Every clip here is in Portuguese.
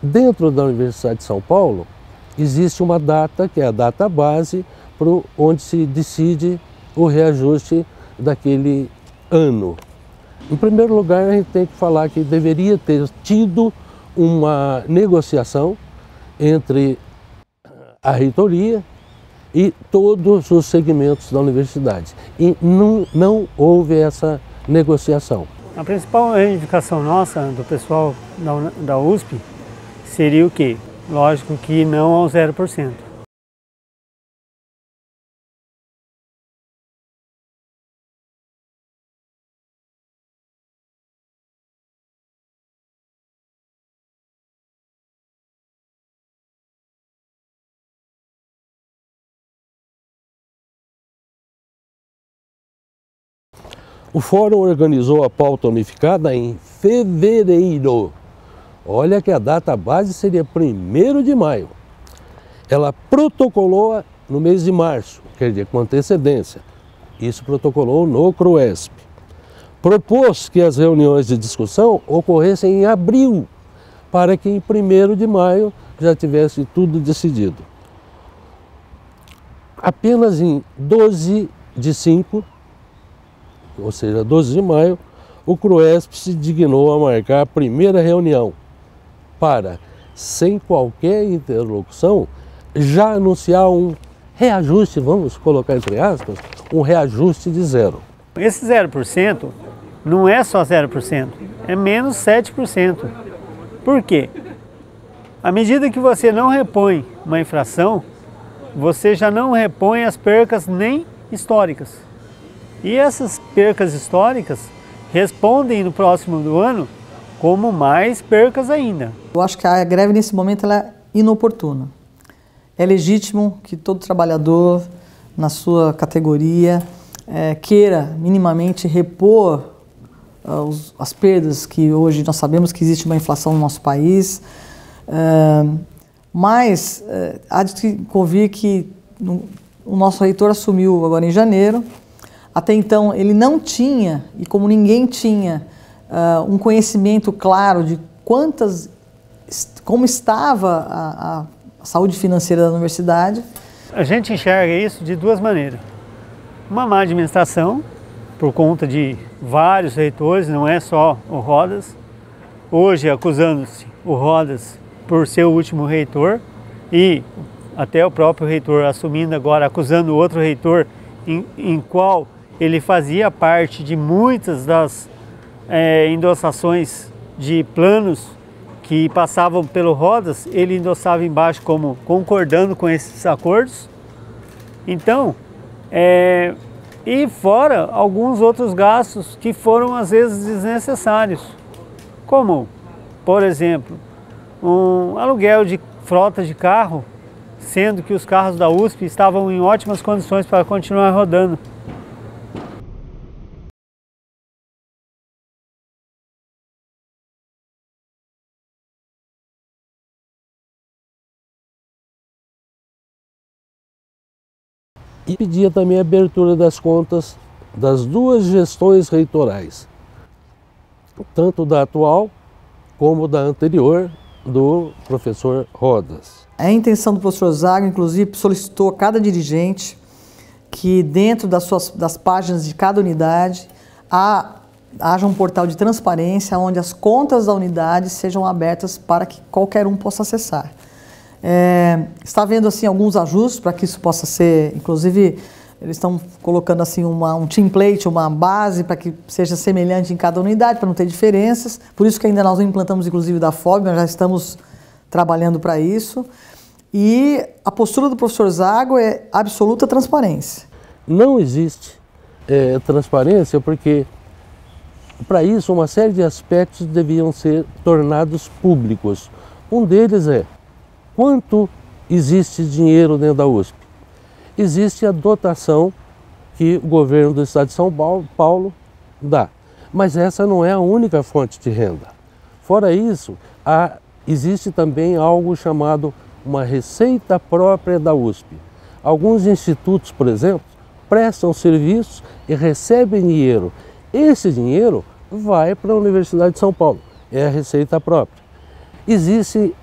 Dentro da Universidade de São Paulo, existe uma data, que é a data base, onde se decide o reajuste daquele ano. Em primeiro lugar, a gente tem que falar que deveria ter tido uma negociação entre a reitoria e todos os segmentos da universidade. E não houve essa negociação. A principal reivindicação nossa, do pessoal da USP, seria o quê? Lógico que não ao 0%. O Fórum organizou a pauta unificada em fevereiro. Olha que a data base seria 1º de maio. Ela protocolou no mês de março, quer dizer, com antecedência. Isso protocolou no CRUESP. Propôs que as reuniões de discussão ocorressem em abril, para que em 1º de maio já tivesse tudo decidido. Apenas em 12/5, ou seja, 12 de maio, o CRUESP se dignou a marcar a primeira reunião para, sem qualquer interlocução, já anunciar um reajuste, vamos colocar entre aspas, um reajuste de 0. Esse 0% não é só 0%, é menos 7%. Por quê? À medida que você não repõe uma infração, você já não repõe as percas nem históricas. E essas percas históricas respondem no próximo do ano como mais percas ainda. Eu acho que a greve nesse momento ela é inoportuna. É legítimo que todo trabalhador na sua categoria queira minimamente repor as perdas que hoje nós sabemos que existe uma inflação no nosso país, mas há de convir que o nosso reitor assumiu agora em janeiro. Até então ele não tinha, e como ninguém tinha, um conhecimento claro de como estava a saúde financeira da universidade. A gente enxerga isso de duas maneiras. Uma má administração, por conta de vários reitores, não é só o Rodas. Hoje acusando-se o Rodas por ser o último reitor e até o próprio reitor assumindo agora, acusando o outro reitor em qual ele fazia parte de muitas das endossações de planos que passavam pelo Rodas, ele endossava embaixo como concordando com esses acordos. Então, e fora alguns outros gastos que foram às vezes desnecessários, como, por exemplo, um aluguel de frota de carro, sendo que os carros da USP estavam em ótimas condições para continuar rodando. E pedia também a abertura das contas das duas gestões reitorais, tanto da atual como da anterior, do professor Rodas. A intenção do professor Zago, inclusive, solicitou a cada dirigente que dentro das páginas de cada unidade haja um portal de transparência onde as contas da unidade sejam abertas para que qualquer um possa acessar. Está havendo assim alguns ajustes para que isso possa ser, inclusive eles estão colocando assim um template, uma base para que seja semelhante em cada unidade, para não ter diferenças. Por isso que ainda nós não implantamos inclusive da FOB, mas já estamos trabalhando para isso. E a postura do professor Zago é absoluta transparência. Não existe transparência porque para isso uma série de aspectos deviam ser tornados públicos. Um deles é: quanto existe dinheiro dentro da USP? Existe a dotação que o governo do estado de São Paulo dá, mas essa não é a única fonte de renda. Fora isso, existe também algo chamado uma receita própria da USP. Alguns institutos, por exemplo, prestam serviços e recebem dinheiro. Esse dinheiro vai para a Universidade de São Paulo, é a receita própria. Existe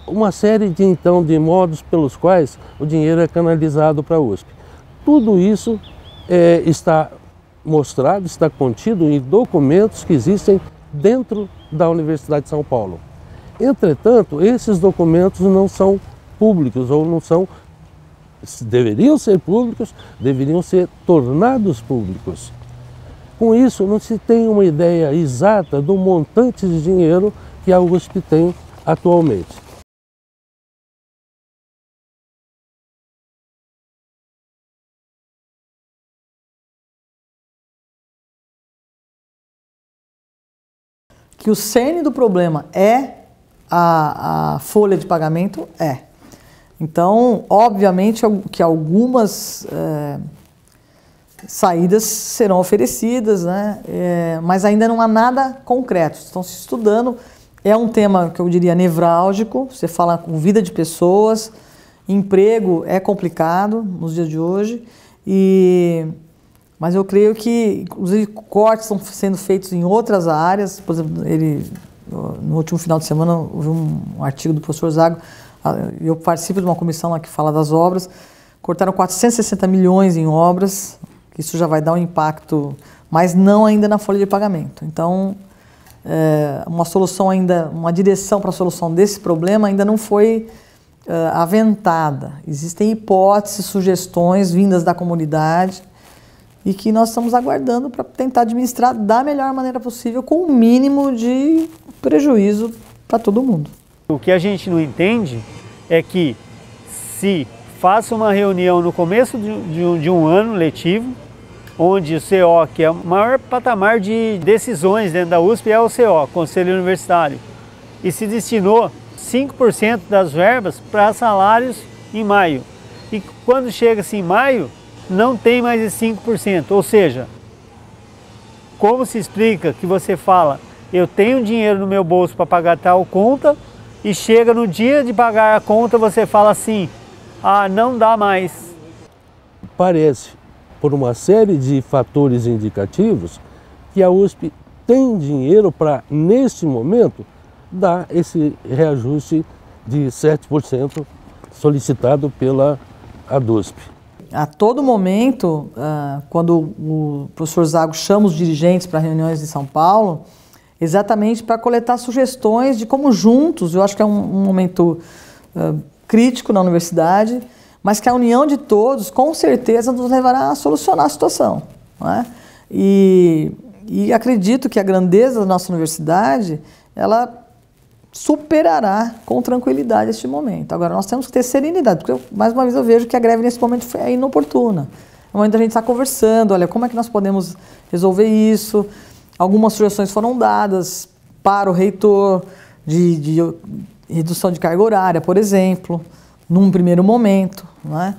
uma série de modos pelos quais o dinheiro é canalizado para a USP. Tudo isso está mostrado, está contido em documentos que existem dentro da Universidade de São Paulo. Entretanto, esses documentos não são públicos, ou não são, deveriam ser públicos, deveriam ser tornados públicos. Com isso, não se tem uma ideia exata do montante de dinheiro que a USP tem atualmente. Que o cerne do problema é a folha de pagamento, Então, obviamente que algumas saídas serão oferecidas, né? Mas ainda não há nada concreto. Estão se estudando. É um tema que eu diria nevrálgico. Você fala com vida de pessoas, emprego é complicado nos dias de hoje. Mas eu creio que, inclusive, cortes estão sendo feitos em outras áreas. Por exemplo, no último final de semana, houve um artigo do professor Zago. Eu participo de uma comissão lá que fala das obras. Cortaram 460 milhões em obras. Isso já vai dar um impacto, mas não ainda na folha de pagamento. Então, uma solução ainda, uma direção para a solução desse problema ainda não foi aventada. Existem hipóteses, sugestões vindas da comunidade e que nós estamos aguardando para tentar administrar da melhor maneira possível, com o mínimo de prejuízo para todo mundo. O que a gente não entende é que se faça uma reunião no começo de um ano letivo, onde o CO, que é o maior patamar de decisões dentro da USP, é o CO, Conselho Universitário, e se destinou 5% das verbas para salários em maio. E quando chega-se em maio, não tem mais esse 5%, ou seja, como se explica que você fala, eu tenho dinheiro no meu bolso para pagar tal conta, e chega no dia de pagar a conta, você fala assim, não dá mais. Parece, por uma série de fatores indicativos, que a USP tem dinheiro para, neste momento, dar esse reajuste de 7% solicitado pela ADUSP. A todo momento, quando o professor Zago chama os dirigentes para reuniões em São Paulo, exatamente para coletar sugestões de como juntos, eu acho que é um momento crítico na universidade, mas que a união de todos, com certeza, nos levará a solucionar a situação, não é? E acredito que a grandeza da nossa universidade, ela superará com tranquilidade este momento. Agora, nós temos que ter serenidade, porque, mais uma vez, eu vejo que a greve nesse momento é inoportuna. É o momento da gente estar conversando, olha, como é que nós podemos resolver isso? Algumas sugestões foram dadas para o reitor de redução de carga horária, por exemplo, num primeiro momento, não é?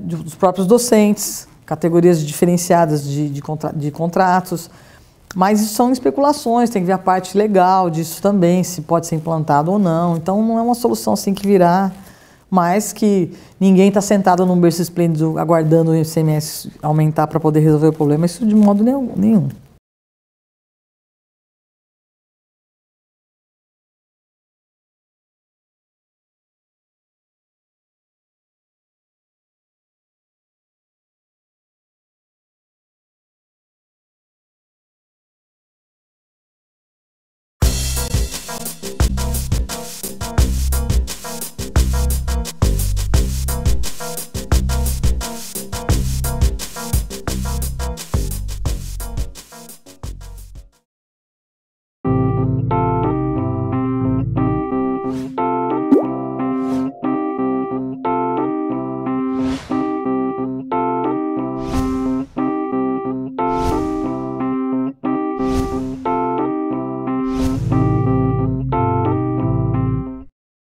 Dos próprios docentes, categorias diferenciadas de contratos, mas isso são especulações, tem que ver a parte legal disso também, se pode ser implantado ou não. Então não é uma solução assim que virá, mas que ninguém está sentado num berço esplêndido aguardando o ICMS aumentar para poder resolver o problema, isso de modo nenhum.